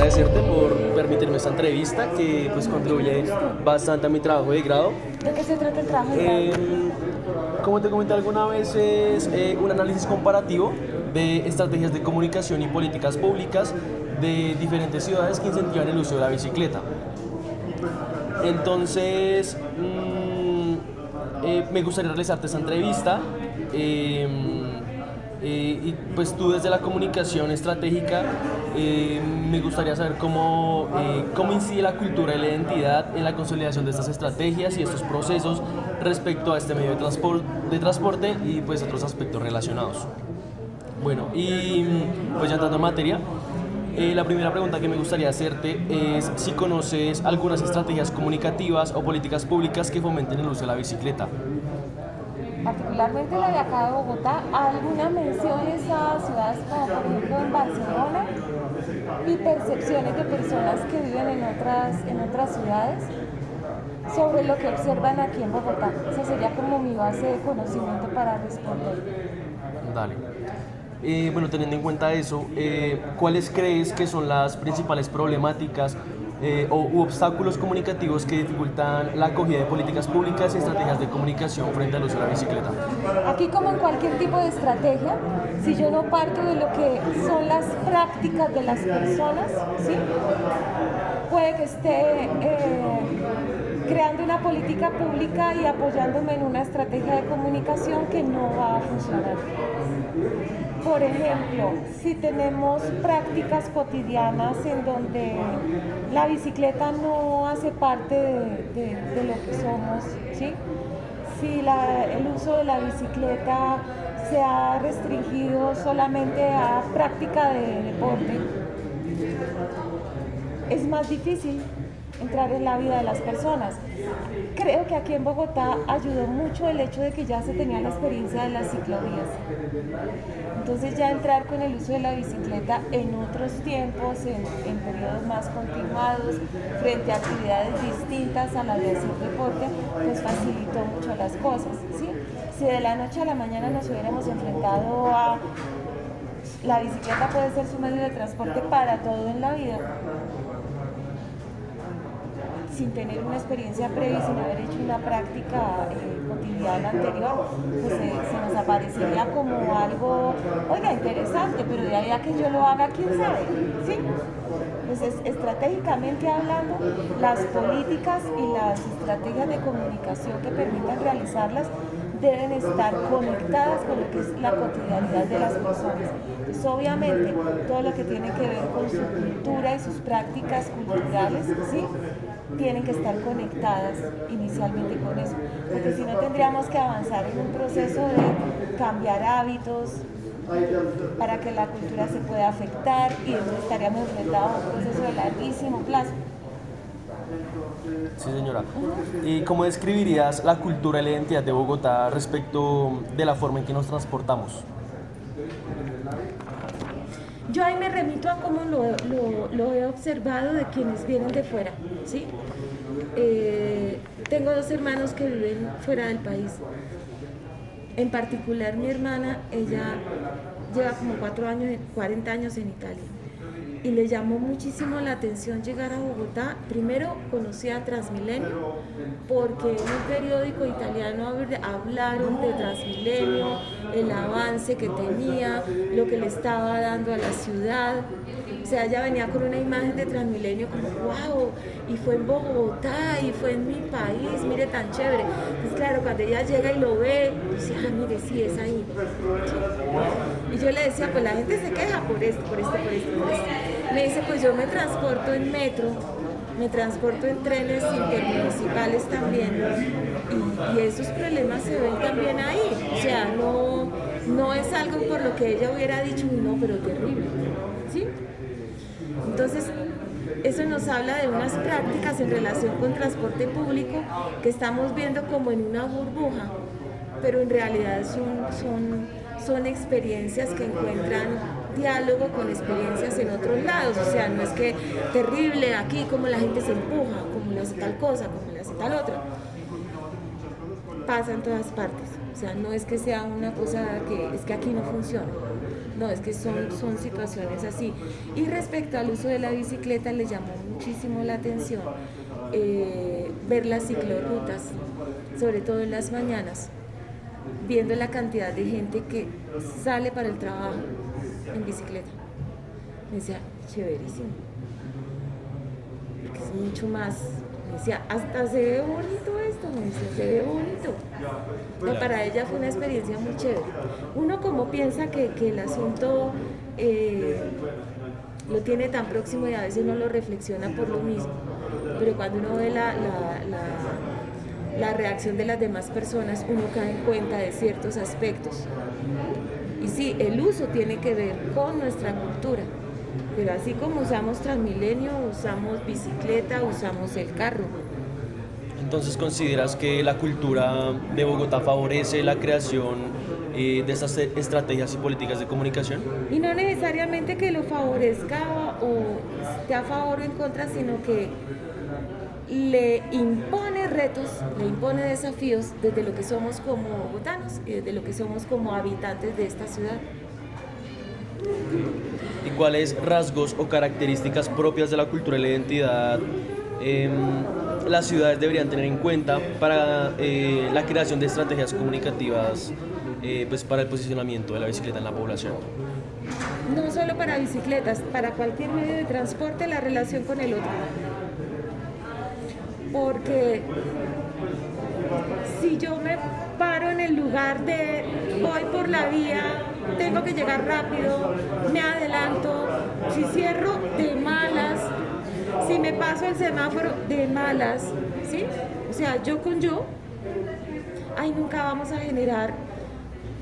agradecerte por permitirme esta entrevista que pues contribuye bastante a mi trabajo de grado. ¿De qué se trata el trabajo de grado? Como te comenté alguna vez, es un análisis comparativo de estrategias de comunicación y políticas públicas de diferentes ciudades que incentivan el uso de la bicicleta. Entonces, me gustaría realizarte esta entrevista. Y pues tú desde la comunicación estratégica, me gustaría saber cómo incide la cultura y la identidad en la consolidación de estas estrategias y estos procesos respecto a este medio de transporte y pues otros aspectos relacionados. Bueno, y pues ya entrando en materia, la primera pregunta que me gustaría hacerte es si conoces algunas estrategias comunicativas o políticas públicas que fomenten el uso de la bicicleta. Particularmente la de acá de Bogotá, algunas menciones a ciudades como por ejemplo en Barcelona y percepciones de personas que viven en otras ciudades sobre lo que observan aquí en Bogotá. Esa sería como mi base de conocimiento para responder. Dale. Bueno, teniendo en cuenta eso, ¿cuáles crees que son las principales problemáticas u obstáculos comunicativos que dificultan la acogida de políticas públicas y estrategias de comunicación frente al uso de la bicicleta? Aquí, como en cualquier tipo de estrategia, si yo no parto de lo que son las prácticas de las personas, ¿sí? Puede que esté creando una política pública y apoyándome en una estrategia de comunicación que no va a funcionar. Por ejemplo, si tenemos prácticas cotidianas en donde la bicicleta no hace parte de lo que somos, ¿sí? Si el uso de la bicicleta se ha restringido solamente a práctica de deporte, es más difícil entrar en la vida de las personas. Creo que aquí en Bogotá ayudó mucho el hecho de que ya se tenía la experiencia de las ciclovías. Entonces ya entrar con el uso de la bicicleta en otros tiempos, en periodos más continuados, frente a actividades distintas a las de hacer deporte, pues facilitó mucho las cosas, ¿sí? Si de la noche a la mañana nos hubiéramos enfrentado a la bicicleta puede ser su medio de transporte para todo en la vida, sin tener una experiencia previa y sin haber hecho una práctica cotidiana anterior, pues se nos aparecería como algo, oiga, interesante, pero de ahí a que yo lo haga, quién sabe, ¿sí? Entonces, estratégicamente hablando, las políticas y las estrategias de comunicación que permitan realizarlas deben estar conectadas con lo que es la cotidianidad de las personas. Entonces, obviamente, todo lo que tiene que ver con su cultura y sus prácticas culturales, ¿sí? Tienen que estar conectadas inicialmente con eso, porque si no tendríamos que avanzar en un proceso de cambiar hábitos para que la cultura se pueda afectar y entonces estaríamos enfrentados a un proceso de larguísimo plazo. Sí, señora. ¿Y cómo describirías la cultura y la identidad de Bogotá respecto de la forma en que nos transportamos? Yo ahí me remito a cómo lo he observado de quienes vienen de fuera, ¿sí? Tengo dos hermanos que viven fuera del país. En particular mi hermana, ella lleva como 40 años en Italia. Y le llamó muchísimo la atención llegar a Bogotá. Primero conocí a Transmilenio, porque en un periódico italiano hablaron de Transmilenio, el avance que tenía, lo que le estaba dando a la ciudad. O sea, ella venía con una imagen de Transmilenio como, wow, y fue en Bogotá, y fue en mi país, mire tan chévere. Entonces, claro, cuando ella llega y lo ve, dice, ah, mire, sí, es ahí. Y yo le decía, pues la gente se queja por esto. Me dice, pues yo me transporto en metro, me transporto en trenes intermunicipales también, y esos problemas se ven también ahí. O sea, no es algo por lo que ella hubiera dicho, no, pero terrible, ¿sí? Entonces, eso nos habla de unas prácticas en relación con transporte público que estamos viendo como en una burbuja, pero en realidad son experiencias que encuentran diálogo con experiencias en otros lados. O sea, no es que terrible aquí como la gente se empuja, como le hace tal cosa, como le hace tal otra. Pasa en todas partes. O sea, no es que sea una cosa que es que aquí no funciona. No, es que son situaciones así. Y respecto al uso de la bicicleta, le llamó muchísimo la atención ver las ciclorrutas, sobre todo en las mañanas, viendo la cantidad de gente que sale para el trabajo en bicicleta. Me decía, chéverísimo, porque es mucho más. Me decía, hasta se ve bonito esto, me decía, se ve bonito. No, para ella fue una experiencia muy chévere. Uno como piensa que el asunto lo tiene tan próximo y a veces no lo reflexiona por lo mismo, pero cuando uno ve la reacción de las demás personas, uno cae en cuenta de ciertos aspectos. Y sí, el uso tiene que ver con nuestra cultura, pero así como usamos Transmilenio, usamos bicicleta, usamos el carro. Entonces, ¿consideras que la cultura de Bogotá favorece la creación de estas estrategias y políticas de comunicación? Y no necesariamente que lo favorezca o esté a favor o en contra, sino que le impone retos, le impone desafíos desde lo que somos como bogotanos y desde lo que somos como habitantes de esta ciudad. ¿Y cuáles rasgos o características propias de la cultura y la identidad las ciudades deberían tener en cuenta para la creación de estrategias comunicativas pues para el posicionamiento de la bicicleta en la población? No solo para bicicletas, para cualquier medio de transporte, la relación con el otro. Porque si yo me paro en el lugar de voy por la vía, tengo que llegar rápido, me adelanto, si cierro de malas, si me paso el semáforo de malas, ¿sí? O sea, yo con yo, ahí nunca vamos a generar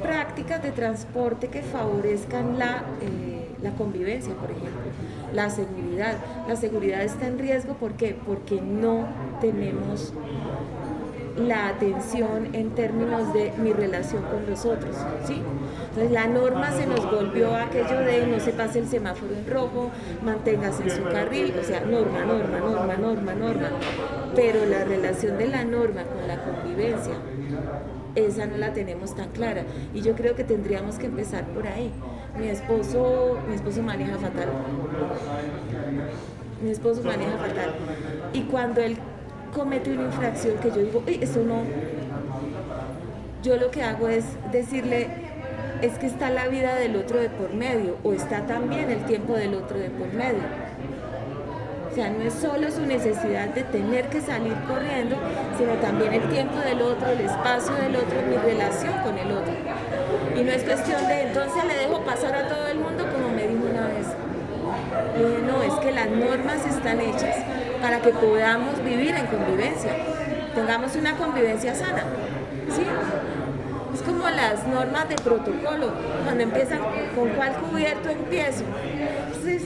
prácticas de transporte que favorezcan la convivencia, por ejemplo, la seguridad. La seguridad está en riesgo, ¿por qué? Porque no tenemos la atención en términos de mi relación con los otros, ¿sí? Entonces la norma se nos volvió aquello de no se pase el semáforo en rojo, manténgase en su carril, o sea, norma, pero la relación de la norma con la convivencia, esa no la tenemos tan clara, y yo creo que tendríamos que empezar por ahí. Mi esposo maneja fatal, y cuando él comete una infracción que yo digo, eso no, yo lo que hago es decirle, es que está la vida del otro de por medio, o está también el tiempo del otro de por medio. O sea, no es solo su necesidad de tener que salir corriendo, sino también el tiempo del otro, el espacio del otro, mi relación con el otro. Y no es cuestión de, entonces le dejo pasar a todo el mundo, como me dijo una vez. Le dije, no, es que las normas están hechas para que podamos vivir en convivencia, tengamos una convivencia sana, ¿sí? Es como las normas de protocolo, cuando empiezan con cuál cubierto empiezo. Es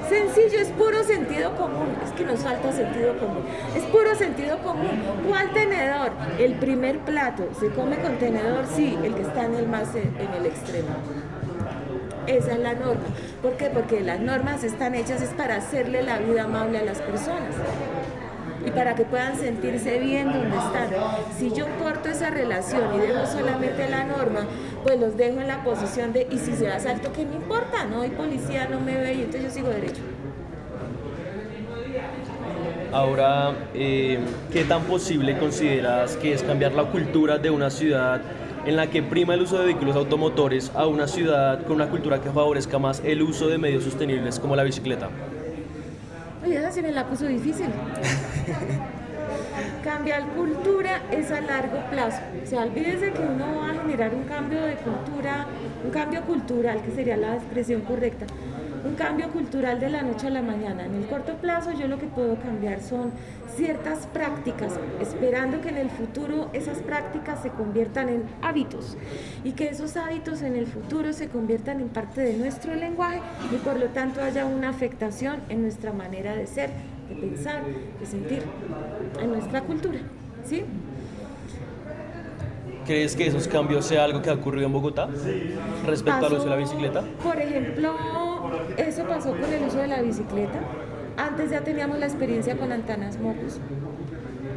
sencillo, es puro sentido común, es que nos falta sentido común, es puro sentido común. ¿Cuál tenedor? El primer plato, ¿se come con tenedor? Sí, el que está en el extremo. Esa es la norma. ¿Por qué? Porque las normas están hechas es para hacerle la vida amable a las personas y para que puedan sentirse bien donde están. Si yo corto esa relación y dejo solamente la norma, pues los dejo en la posición de, y si se da salto, ¿qué me importa? No hay policía, no me ve, y entonces yo sigo derecho. Ahora, ¿qué tan posible consideras que es cambiar la cultura de una ciudad en la que prima el uso de vehículos automotores a una ciudad con una cultura que favorezca más el uso de medios sostenibles como la bicicleta? Oye, esa sí me la puso difícil. Cambiar cultura es a largo plazo. O sea, olvídese que uno va a generar un cambio de cultura, un cambio cultural, que sería la expresión correcta, un cambio cultural de la noche a la mañana. En el corto plazo yo lo que puedo cambiar son ciertas prácticas, esperando que en el futuro esas prácticas se conviertan en hábitos y que esos hábitos en el futuro se conviertan en parte de nuestro lenguaje y por lo tanto haya una afectación en nuestra manera de ser, de pensar, de sentir, en nuestra cultura, ¿sí? ¿Crees que esos cambios sea algo que ha ocurrido en Bogotá respecto al uso de la bicicleta? Por ejemplo, eso pasó con el uso de la bicicleta. Antes ya teníamos la experiencia con Antanas Mocus,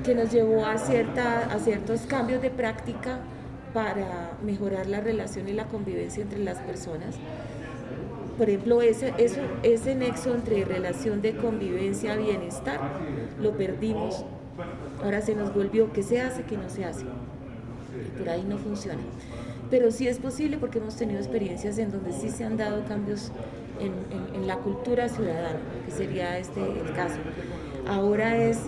que nos llevó a ciertos cambios de práctica para mejorar la relación y la convivencia entre las personas. Por ejemplo, ese nexo entre relación de convivencia, bienestar, lo perdimos. Ahora se nos volvió que se hace, que no se hace. Y por ahí no funciona. Pero sí es posible porque hemos tenido experiencias en donde sí se han dado cambios en la cultura ciudadana, que sería el caso. Ahora es,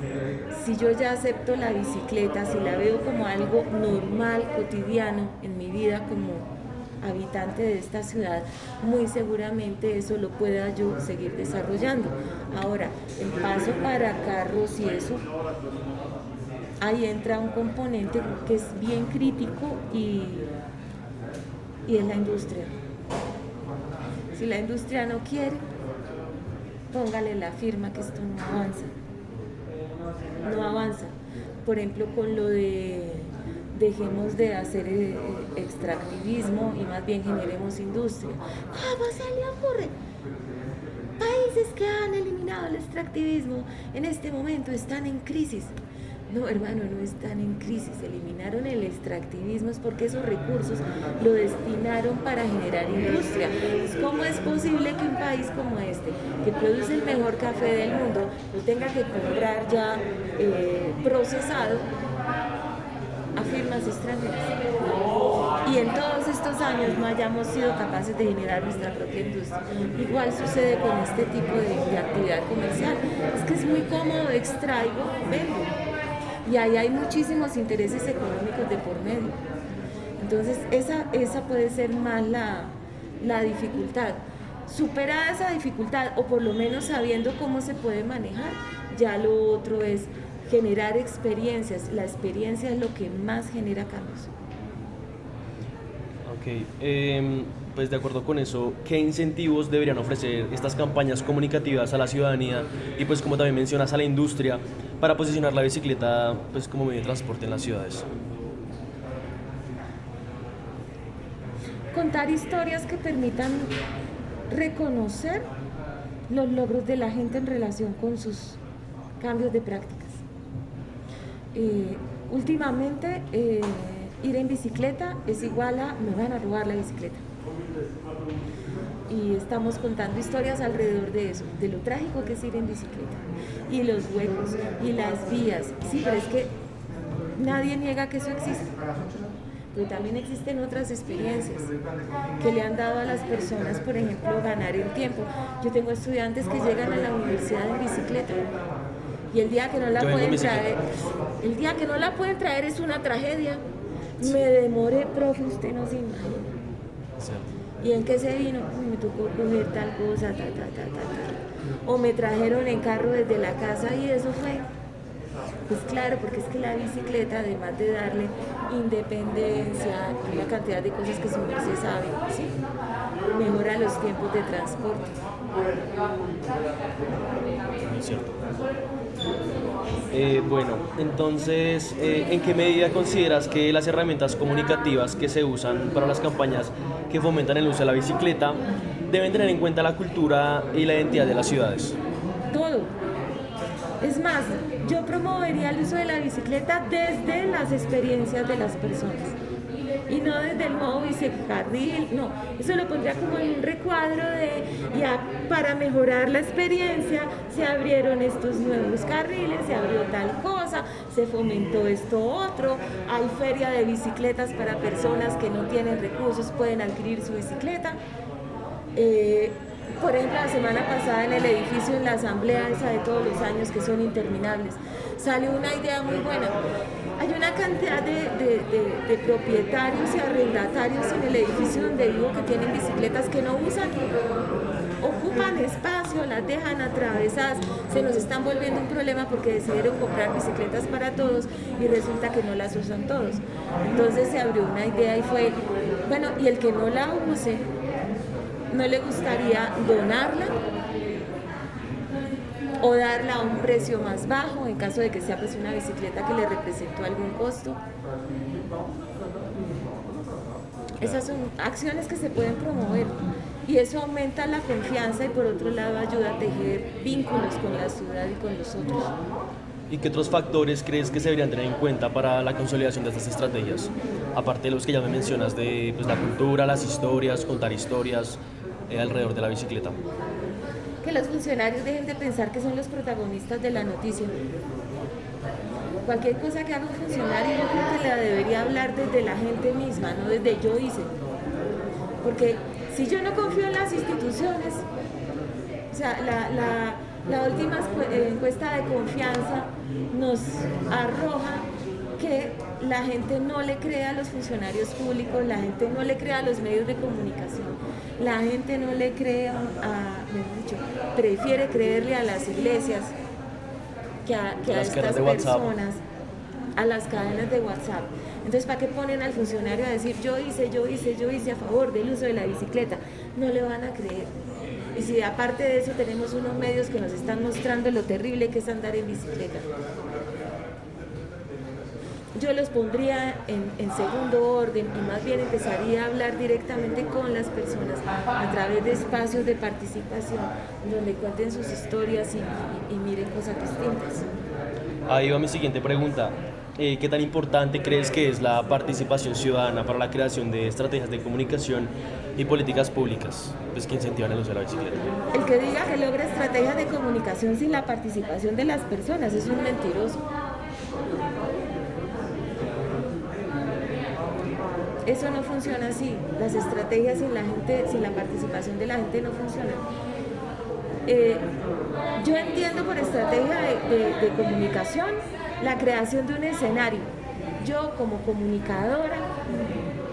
si yo ya acepto la bicicleta, si la veo como algo normal, cotidiano en mi vida como habitante de esta ciudad, muy seguramente eso lo pueda yo seguir desarrollando. Ahora, el paso para carros y eso, ahí entra un componente que es bien crítico y es la industria. Si la industria no quiere, póngale la firma que esto no avanza. No avanza. Por ejemplo, con lo de dejemos de hacer extractivismo y más bien generemos industria. ¿Cómo se le ocurre? Países que han eliminado el extractivismo en este momento están en crisis. No, hermano, no están en crisis. Eliminaron el extractivismo es porque esos recursos lo destinaron para generar industria. ¿Cómo es posible que un país como este, que produce el mejor café del mundo, lo tenga que comprar ya procesado a firmas extranjeras? Y en todos estos años no hayamos sido capaces de generar nuestra propia industria. Igual sucede con este tipo de actividad comercial. Es que es muy cómodo, extraigo, vendo. Y ahí hay muchísimos intereses económicos de por medio. Entonces, esa puede ser más la dificultad. Superada esa dificultad, o por lo menos sabiendo cómo se puede manejar, ya lo otro es generar experiencias. La experiencia es lo que más genera cambios. Ok, pues de acuerdo con eso, ¿qué incentivos deberían ofrecer estas campañas comunicativas a la ciudadanía y pues como también mencionas a la industria para posicionar la bicicleta pues como medio de transporte en las ciudades? Contar historias que permitan reconocer los logros de la gente en relación con sus cambios de prácticas. Últimamente ir en bicicleta es igual a me van a robar la bicicleta. Y estamos contando historias alrededor de eso, de lo trágico que es ir en bicicleta, y los huecos, y las vías. Sí, pero es que nadie niega que eso existe. Pero también existen otras experiencias que le han dado a las personas, por ejemplo, ganar el tiempo. Yo tengo estudiantes que llegan a la universidad en bicicleta y el día que no la pueden traer es una tragedia. Me demoré, profe, usted no se imagina. ¿Y en qué se vino? Me tocó coger tal cosa, tal. O me trajeron en carro desde la casa y eso fue. Pues claro, porque es que la bicicleta, además de darle independencia, una cantidad de cosas que su merced sabe, ¿sí? Mejora los tiempos de transporte. Es cierto. Bueno, entonces, ¿en qué medida consideras que las herramientas comunicativas que se usan para las campañas que fomentan el uso de la bicicleta deben tener en cuenta la cultura y la identidad de las ciudades? Todo. Es más, yo promovería el uso de la bicicleta desde las experiencias de las personas y no desde el modo bicicarril, no, eso lo pondría como en un recuadro de ya para mejorar la experiencia se abrieron estos nuevos carriles, se abrió tal cosa, se fomentó esto otro, hay feria de bicicletas para personas que no tienen recursos, pueden adquirir su bicicleta. Por ejemplo, la semana pasada en el edificio, en la asamblea esa de todos los años que son interminables, salió una idea muy buena. Hay una cantidad de propietarios y arrendatarios en el edificio donde vivo que tienen bicicletas que no usan, ocupan espacio, las dejan atravesadas, se nos están volviendo un problema porque decidieron comprar bicicletas para todos y resulta que no las usan todos. Entonces se abrió una idea y fue, bueno, y el que no la use, ¿no le gustaría donarla o darla a un precio más bajo en caso de que sea pues una bicicleta que le representó algún costo? Esas son acciones que se pueden promover y eso aumenta la confianza y por otro lado ayuda a tejer vínculos con la ciudad y con los otros. ¿Y qué otros factores crees que se deberían tener en cuenta para la consolidación de estas estrategias? Aparte de los que ya me mencionas de pues, la cultura, las historias, contar historias, alrededor de la bicicleta? Que los funcionarios dejen de pensar que son los protagonistas de la noticia. Cualquier cosa que haga un funcionario, yo creo que la debería hablar desde la gente misma, no desde yo hice. Porque si yo no confío en las instituciones, o sea, la última encuesta de confianza nos arroja que la gente no le cree a los funcionarios públicos, la gente no le cree a los medios de comunicación, la gente no le cree prefiere creerle a las iglesias que a estas personas, a las cadenas de WhatsApp. Entonces, ¿para qué ponen al funcionario a decir yo hice a favor del uso de la bicicleta? No le van a creer. Y si aparte de eso tenemos unos medios que nos están mostrando lo terrible que es andar en bicicleta, yo los pondría en segundo orden y más bien empezaría a hablar directamente con las personas a través de espacios de participación donde cuenten sus historias y miren cosas distintas. Ahí va mi siguiente pregunta. ¿Qué tan importante crees que es la participación ciudadana para la creación de estrategias de comunicación y políticas públicas que incentivan el uso de la bicicleta? El que diga que logra estrategias de comunicación sin la participación de las personas es un mentiroso. Eso no funciona así. Las estrategias sin la participación de la gente no funcionan. Yo entiendo por estrategia de comunicación la creación de un escenario. Yo como comunicadora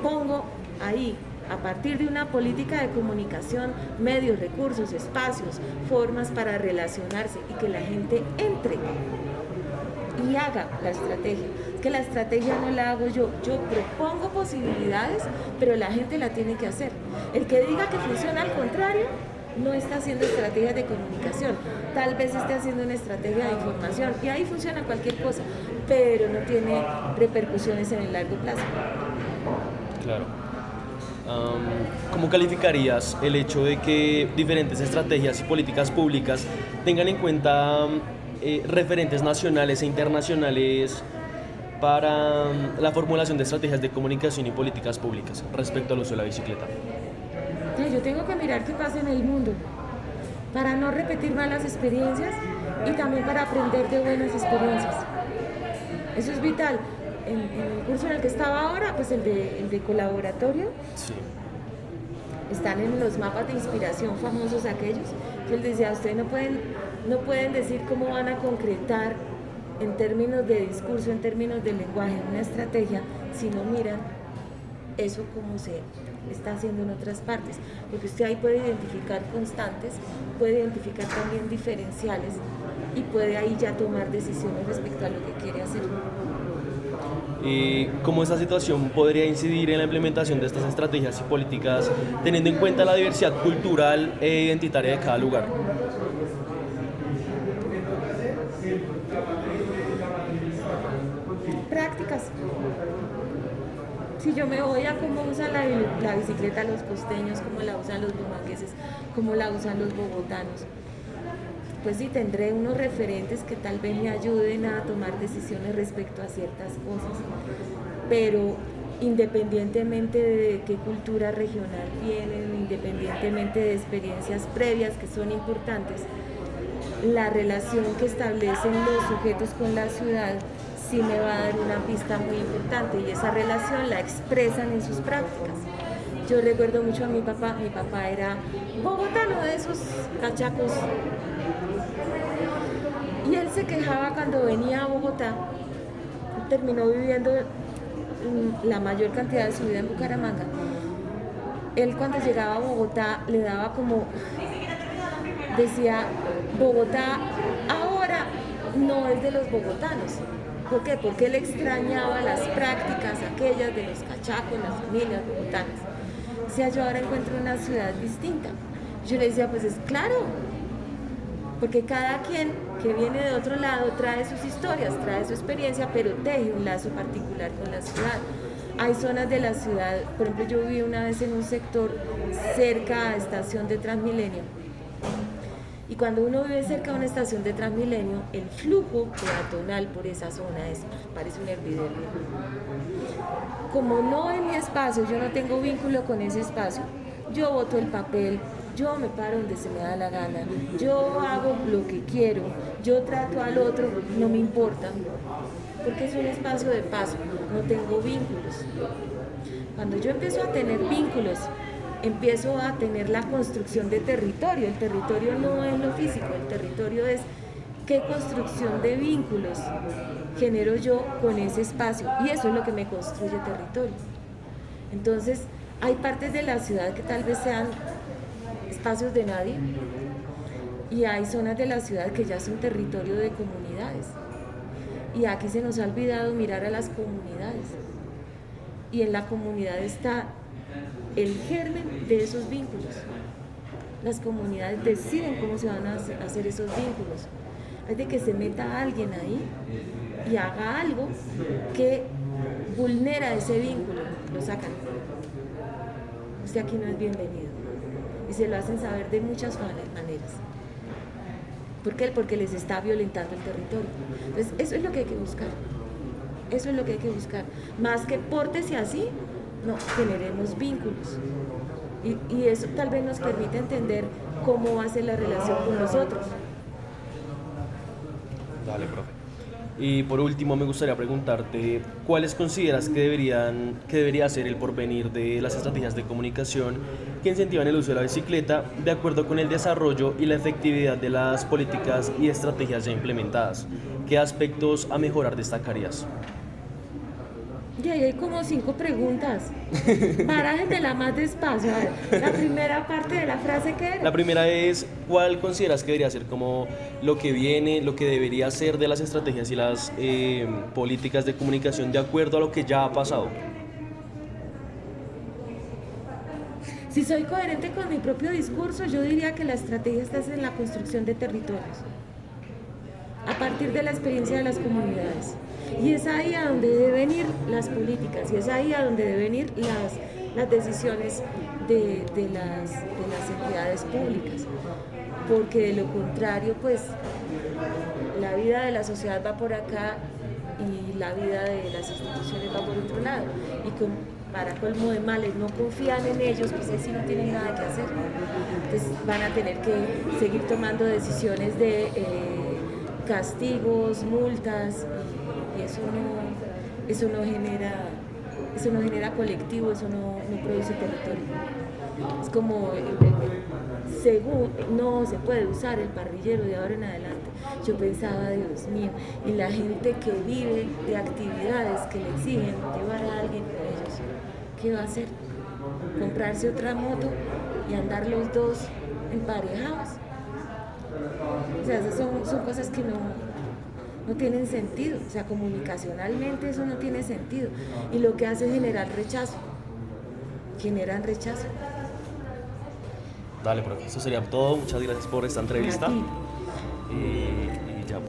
pongo ahí, a partir de una política de comunicación, medios, recursos, espacios, formas para relacionarse y que la gente entre y haga la estrategia. Que la estrategia no la hago yo propongo posibilidades, pero la gente la tiene que hacer. El que diga que funciona al contrario, no está haciendo estrategias de comunicación, tal vez esté haciendo una estrategia de información y ahí funciona cualquier cosa, pero no tiene repercusiones en el largo plazo. Claro. ¿Cómo calificarías el hecho de que diferentes estrategias y políticas públicas tengan en cuenta referentes nacionales e internacionales para la formulación de estrategias de comunicación y políticas públicas respecto al uso de la bicicleta? Yo tengo que mirar qué pasa en el mundo para no repetir malas experiencias y también para aprender de buenas experiencias. Eso es vital. En el curso en el que estaba ahora, pues el de colaboratorio, sí, están en los mapas de inspiración famosos aquellos que él decía, ustedes no pueden decir cómo van a concretar en términos de discurso, en términos de lenguaje, una estrategia, si no miran eso como se está haciendo en otras partes, porque usted ahí puede identificar constantes, puede identificar también diferenciales y puede ahí ya tomar decisiones respecto a lo que quiere hacer. ¿Cómo esta situación podría incidir en la implementación de estas estrategias y políticas teniendo en cuenta la diversidad cultural e identitaria de cada lugar? Prácticas. Si yo me voy a cómo usan la bicicleta los costeños, cómo la usan los bumangueses, cómo la usan los bogotanos, pues sí tendré unos referentes que tal vez me ayuden a tomar decisiones respecto a ciertas cosas, pero independientemente de qué cultura regional vienen, independientemente de experiencias previas que son importantes, la relación que establecen los sujetos con la ciudad sí me va a dar una pista muy importante y esa relación la expresan en sus prácticas. Yo recuerdo mucho a mi papá era bogotano, de esos cachacos, y él se quejaba cuando venía a Bogotá, terminó viviendo la mayor cantidad de su vida en Bucaramanga. Él cuando llegaba a Bogotá le daba como, decía, Bogotá ahora no es de los bogotanos. ¿Por qué? Porque él extrañaba las prácticas aquellas de los cachacos, las familias bogotanas. O sea, yo ahora encuentro una ciudad distinta. Yo le decía, pues es claro, porque cada quien que viene de otro lado trae sus historias, trae su experiencia, pero teje un lazo particular con la ciudad. Hay zonas de la ciudad, por ejemplo, yo viví una vez en un sector cerca a estación de Transmilenio. Y cuando uno vive cerca de una estación de Transmilenio, el flujo peatonal por esa zona parece un hervidero. Como no es mi espacio, yo no tengo vínculo con ese espacio, yo boto el papel, yo me paro donde se me da la gana, yo hago lo que quiero, yo trato al otro, no me importa, porque es un espacio de paso, no tengo vínculos. Cuando yo empiezo a tener vínculos, empiezo a tener la construcción de territorio. El territorio no es lo físico, el territorio es qué construcción de vínculos genero yo con ese espacio, y eso es lo que me construye territorio. Entonces, hay partes de la ciudad que tal vez sean espacios de nadie, y hay zonas de la ciudad que ya son territorio de comunidades. Y aquí se nos ha olvidado mirar a las comunidades. Y en la comunidad está el germen de esos vínculos. Las comunidades deciden cómo se van a hacer esos vínculos. Es de que se meta alguien ahí y haga algo que vulnera ese vínculo, lo sacan. Usted aquí no es bienvenido. Y se lo hacen saber de muchas maneras. ¿Por qué? Porque les está violentando el territorio. Entonces, eso es lo que hay que buscar. Eso es lo que hay que buscar. Más que pórtese así, no, generemos vínculos. Y eso tal vez nos permite entender cómo va a ser la relación con nosotros. Dale, profe. Y por último, me gustaría preguntarte, ¿cuáles consideras que debería ser el porvenir de las estrategias de comunicación que incentivan el uso de la bicicleta de acuerdo con el desarrollo y la efectividad de las políticas y estrategias ya implementadas? ¿Qué aspectos a mejorar destacarías? Y ahí hay como 5 preguntas. Barájenmela más despacio. A ver, la primera parte de la frase, ¿qué era? La primera es, ¿cuál consideras que debería ser como lo que viene, lo que debería ser de las estrategias y las políticas de comunicación de acuerdo a lo que ya ha pasado? Si soy coherente con mi propio discurso, yo diría que la estrategia está en la construcción de territorios, a partir de la experiencia de las comunidades. Y es ahí a donde deben ir las políticas, y es ahí a donde deben ir las decisiones de las entidades públicas. Porque de lo contrario, pues, la vida de la sociedad va por acá y la vida de las instituciones va por otro lado. Y para colmo de males, no confían en ellos, pues ahí sí no tienen nada que hacer. Entonces van a tener que seguir tomando decisiones de castigos, multas, y eso no genera colectivo, eso no produce territorio. Es como según no se puede usar el parrillero de ahora en adelante. Yo pensaba, Dios mío, y la gente que vive de actividades que le exigen llevar a alguien con ellos, ¿qué va a hacer? ¿Comprarse otra moto y andar los dos emparejados? O sea, esas son cosas que no tienen sentido. O sea, comunicacionalmente eso no tiene sentido. Y lo que hace es generar rechazo. Generan rechazo. Dale, profe, eso sería todo. Muchas gracias por esta entrevista. A ti. Y ya.